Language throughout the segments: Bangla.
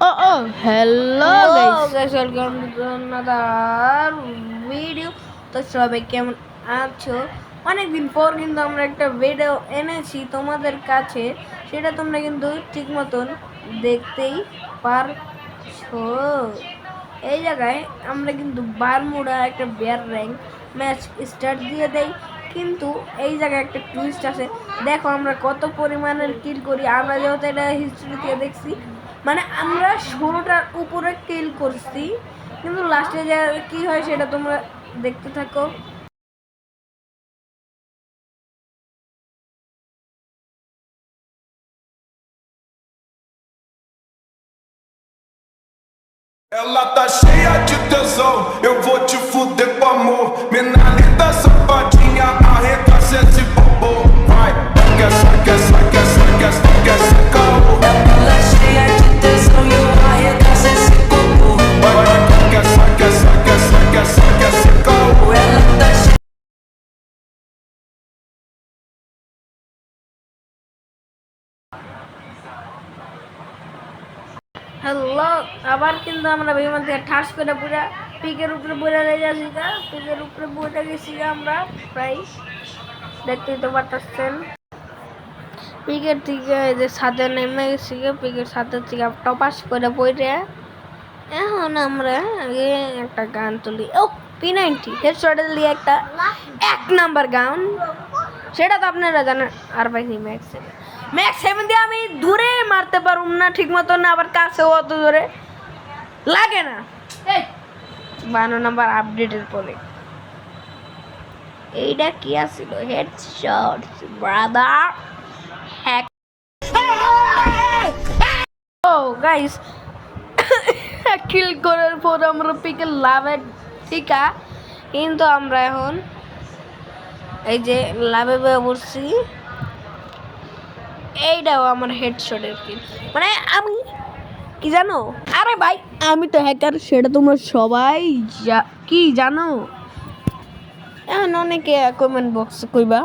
Hello Hello guys. guys, welcome to another video. তো সবাই কেমন আছো? অনেকদিন পর কিন্তু আমরা একটা ভিডিও এনেছি তোমাদের কাছে, সেটা তোমরা কিন্তু ঠিক মতন দেখতেই পারছো। এই জায়গায় আমরা কিন্তু বারমুডা একটা বেয়ার র্যাঙ্ক ম্যাচ স্টার্ট দিয়ে দেই, কিন্তু এই জায়গায় একটা টুইস্ট আছে। দেখো আমরা কত পরিমাণের কিল করি। আমরা যেহেতু এটা হিস্ট্রিতে দেখছি, মানে আমরা 16টার উপরে কিল করছি, কিন্তু লাস্টে যে কি হয় সেটা তোমরা দেখতে থাকো। Ela tá cheia de tesão, eu vou te fuder com amor. Mina linda, safadinha, arregaça esse bombom. Vai, quer esse caô. Ela cheia de tesão e eu arregaço esse popô. Vai, quer esse caô. Ela tá cheia. Hello, আবার কিন্তু আমরা বিমান থেকে ঠাস করে পুরা পিকের উপরে বইরা লেগে যাচ্ছি। পিকের উপরে বইটা গেছি আমরা প্রায়, দেখতেই তো পারতেছেন। পিকের থেকে যে ছাদে নেমে গেছি, পিকের ছাদের থেকে টপাস করে বইরে এখন আমরা একটা গান তুলি। ও P90 হেডশট দিয়ে একটা 1 নাম্বার গান, সেটা তো আপনারা জানেন। আর ভাই ম্যাক্স 7 দিয়ে আমি দূরে মারতে পারুম না ঠিক মতো, না আবার কাছেও অত দূরে লাগে না। 52 নাম্বার আপডেটের পরে এইটা কি আছিল? Headshot brother hack. ও গাইস, কিল করার পর আমরা পিকে লাভে ঠিকা, কিন্তু আমরা এখন এই যে লাভে বসছি। এইটাও আমার হেডশটের কিল, মানে আমি কি জানো, আরে ভাই আমি তো হ্যাকার, সেটা তোমরা সবাই কি জানো। এখন অনেকে কমেন্ট বক্সে কইবা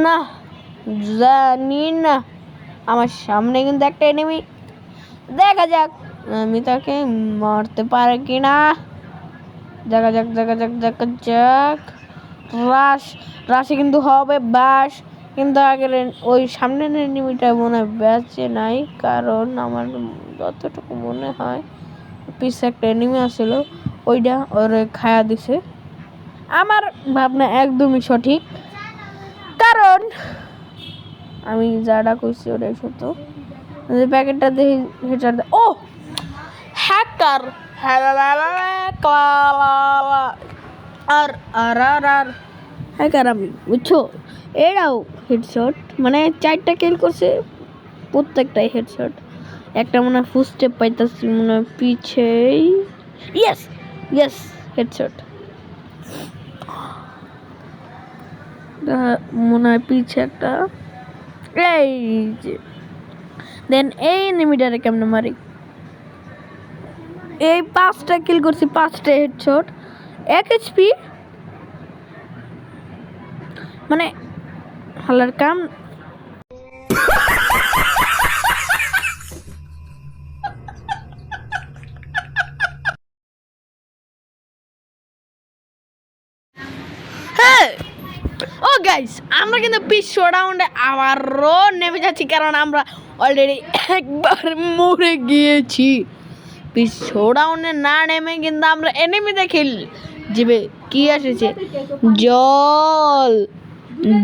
না জানি না। আমার সামনে কিন্তু একটা এনিমি, দেখা যাক আমি তাকে মারতে পারে কিনা। দেখা যাক রাশে কিন্তু হবে বাস, কিন্তু আগের ওই সামনের এনিমিটা মনে হয় বেঁচে নাই, কারণ আমার যতটুকু মনে হয় পিছে একটা এনিমি আসছিল, ওইটা ওরে খায়া দিছে। আমার ভাবনা একদমই সঠিক, কারণ আমি যারা কইছি ওটাই সত্য। প্যাকেটটা দেখি হেটার ও হ্যাকার আর আর আর আর হ্যাকার আমি, বুঝছো। এরাও হেডশট, মানে 4টা কিল করছে, প্রত্যেকটাই হেডশট। একটা মনে হয় ফুল স্টেপ পাইতাছি, মনে হয় পিছেই। ইয়েস হেডশট, মনে হয় পিছে একটা। এই যে দেন এই এনিমিটারে কেমনে মারি। এই 5টা কিল করছি, 5টা হেডশট, 1 HP, মানে হালার কাম। হ্যাঁ ও গাইস, আমরা কিন্তু পিছু রাউন্ডে আবারও নেমে যাচ্ছি, কারণ আমরা অলরেডি একবার মরে গিয়েছি। পিছু রাউন্ডে না নেমে কিন্তু আমরা এনিমি দেখি জিবে কি এসেছে, জল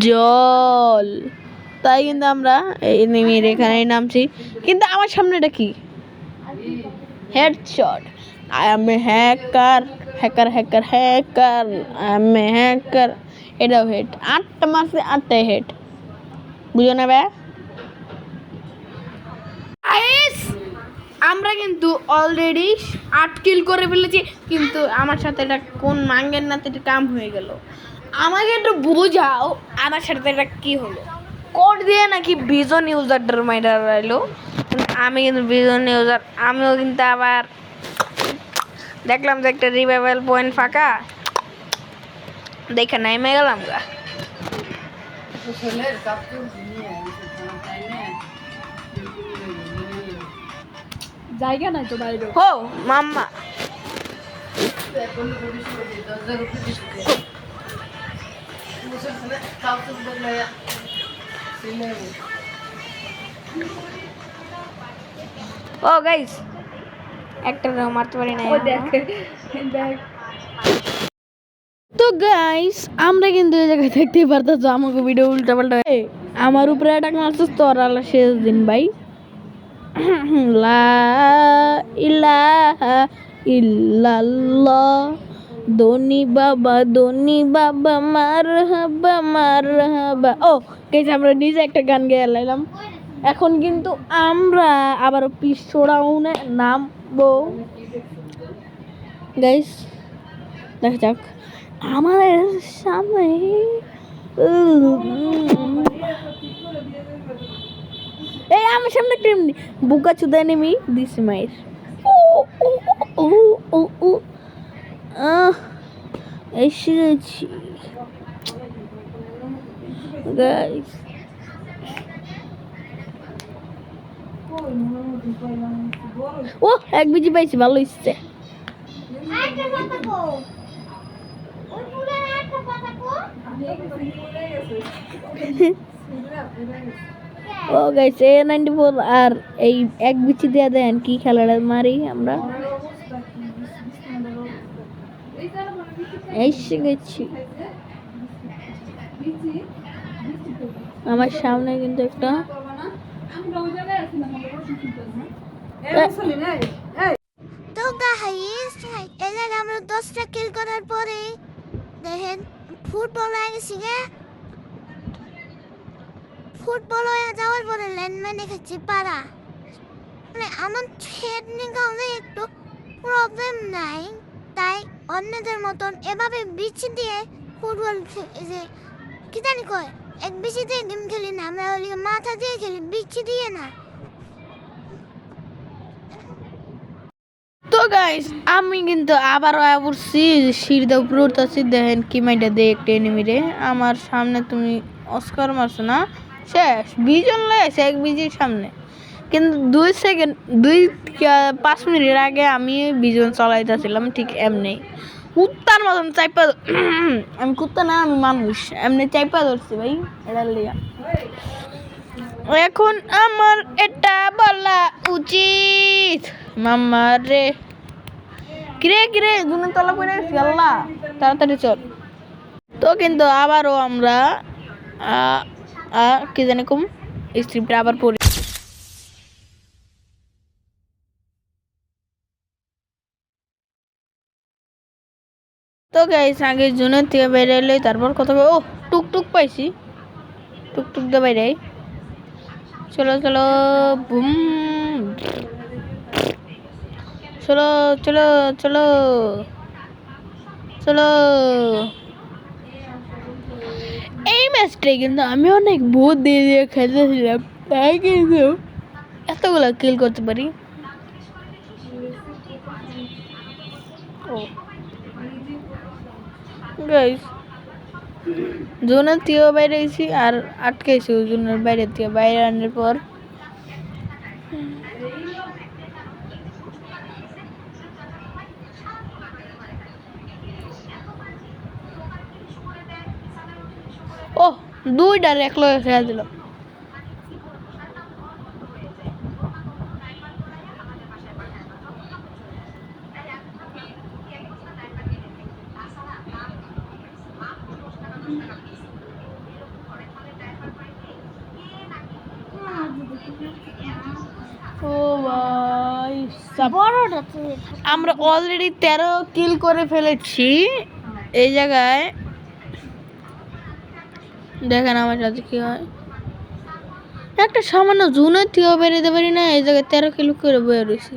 জল, তাই কিন্তু আমরা এনিমির এখানে নামছি। কিন্তু আমার সামনে এটা কি? Headshot. I M A hacker hacker hacker hacker I M A hacker. এটাও হেড, 8টা মারছে, 8টাই হেড, বুঝো না ভাই। আমরা কিন্তু অলরেডি 8 কিল করে ফেলেছি, কিন্তু আমার সাথে এটা কোন মাঙ্গের নাতে কাম হয়ে গেল। আমাকে একটু বোঝাও আমার সাথে এটা কি হলো। কোড দিয়ে নাকি ভিজন ইউজারটার মাইরা রইলো, আমি কিন্তু ভিজন ইউজার। আমিও কিন্তু আবার দেখলাম যে একটা রিভাইভাল পয়েন্ট ফাঁকা, দেখে নাইমে গেলাম গা। জায়গা নাই তো বাইরে হো মাম্মা ও গাইস একটা মারতে পারি না দেখ দেখ তো গাইস আমরা কিন্তু এই জায়গায় দেখতেই পারতেছো আমাকে ভিডিও উল্টা পাল্টা আমার উপরে অ্যাটাক মারছিস তোর আল্লাহ শেষ দিন ভাই লা ইলাহা ইল্লাল্লাহ দনি বাবা মারহাবা ও গাইস আমরা নিজে একটা গান গেয়ে লাইলাম এখন কিন্তু আমরা আবার পিছড়াউনে নামবো গাইস দেখা যাক আমাদের সামনে এই আমার সামনে একটা বুকা চুদা নেমি দিস মাইর এসেছি গাইস ও এক বিজি পাইছি ভালো ইচ্ছে ও গাইস A94 আর এই এক বিচি দিয়ে দেন কি খেলাটা মারি আমরা এসে গেছি আমার সামনে কিন্তু একটা তো গাইস এলার আমরা 10টা কিল করার পরে দেখেন ফুটবল হয়ে গেছি গে ফুটবল হয়ে যাওয়ার পরে ল্যান্ডম্যান দেখাচ্ছি পাড়া মানে আমার হেডনিং হলে একটু প্রবলেম নাই তাই অন্যদের মতন এভাবে বিচি দিয়ে ফুটবল যে কি জানি কয় এক বিচি দিয়ে গেম খেলি না আমরা ওই মাথা দিয়ে খেলি বিচি দিয়ে না তো গাইস আমি কিন্তু আবারও পড়ছি সিঁড়িতে উপরে উঠতেছি দেখেন কি মাইটা দে একটা এনিমিরে আমার সামনে তুমি অস্কার মারছো না শেষ বিজন লাগাইছে এক বিজির সামনে কিন্তু 5 মিনিট আগে আমি বিজন চালাইতেছিলাম ঠিক এমনি কুত্তার মতন চাইপা আমি কুত্তা না আমি মানুষ এমনি চাইপা ধরছি ভাই এটা লিয়া এখন আমার এটা বলা উচিত মাম্মা রে কিরে দুনো তলা পড়ে গেছি আল্লাহ তাড়াতাড়ি চল তো কিন্তু আবারও আমরা কি জানি কম স্ক্রিপ্টটা আবার পড়ি তো গাইস আগে জুনের থেকে বাইরে এলে তারপর কথা ও টুকটুক পাইছি টুকটুক দিয়ে বাইরে চলো বুম চলো এই ম্যাচটাই কিন্তু আমি অনেক বহুত দিয়ে খেলতেছিলাম তাই কিন্তু এতগুলো কিল করতে পারি গাইস জোনের থেকে বাইরে গেছি আর আটকেছি জোনের বাইরে থেকে বাইরে আনার পর ও দুইটা এক লগে খেলা দিলাম ও ভাই আমরা অলরেডি 13 কিল করে ফেলেছি এই জায়গায় দেখেন আমার সাথে কি হয় একটা সামান্য জুনের থেকে বেরোতে পারি না এই জায়গায় 13 কিলো করে বয়ে রয়েছি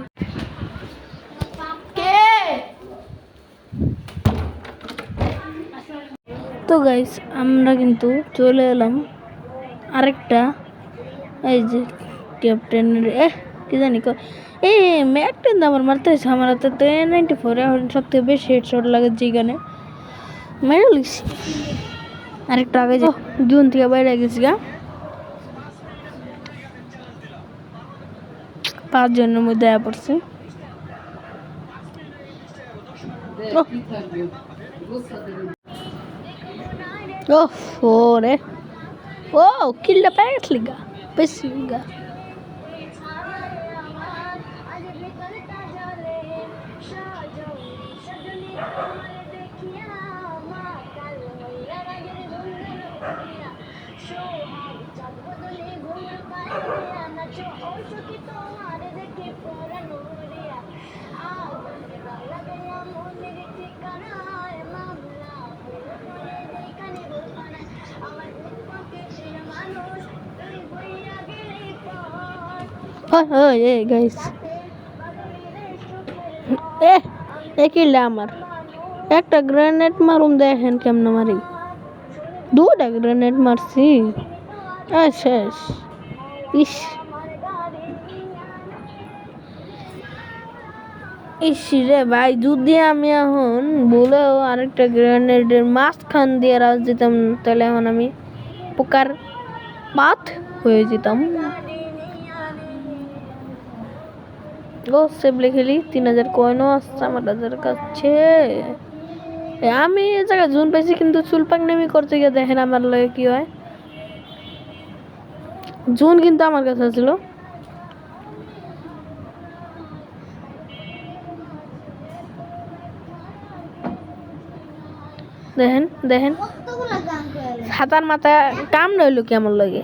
তো গাইস আমরা কিন্তু চলে এলাম আরেকটা এই যে ক্যাপ্টেনের কি জানি এই ম্যাকটেন আমার মারতে হয়েছে আমার হাতে তো A94 এখন সব থেকে বেশি হেডশট লাগে যেখানে মেরে লিখছি আরেকটা আগে যে জুন থেকে বাইরে গেছি গা 5 জনের মধ্যে আয়া পড়ছে ও রে ও কিলটা পেয়ে গেছলি গা বেশি গা গাইস এ কিলটা আমার একটা গ্রেনেড মারুম দেখেন কেমনে মারি 2টা গ্রেনেড মারছি শেষ ইস ইস রে ভাই যদি আমি এখন বলেও আরেকটা গ্রেনেডের মাঝখান দিয়ে রাজ দিতাম তাহলে এখন আমি পোকার পাত হয়ে যেতাম ও সেবলে খেলি 3000 কয়েনও আসছে আমাদের কাছে আমি এই জায়গায় জুন পাইছি কিন্তু চুলপাকনামি করতে গিয়ে দেখেন আমার লগে কি হয় জুন কিন্তু আমার কাছে ছিল দেখেন দেখেন হাতার মাথা কাম রইল কি আমার লগে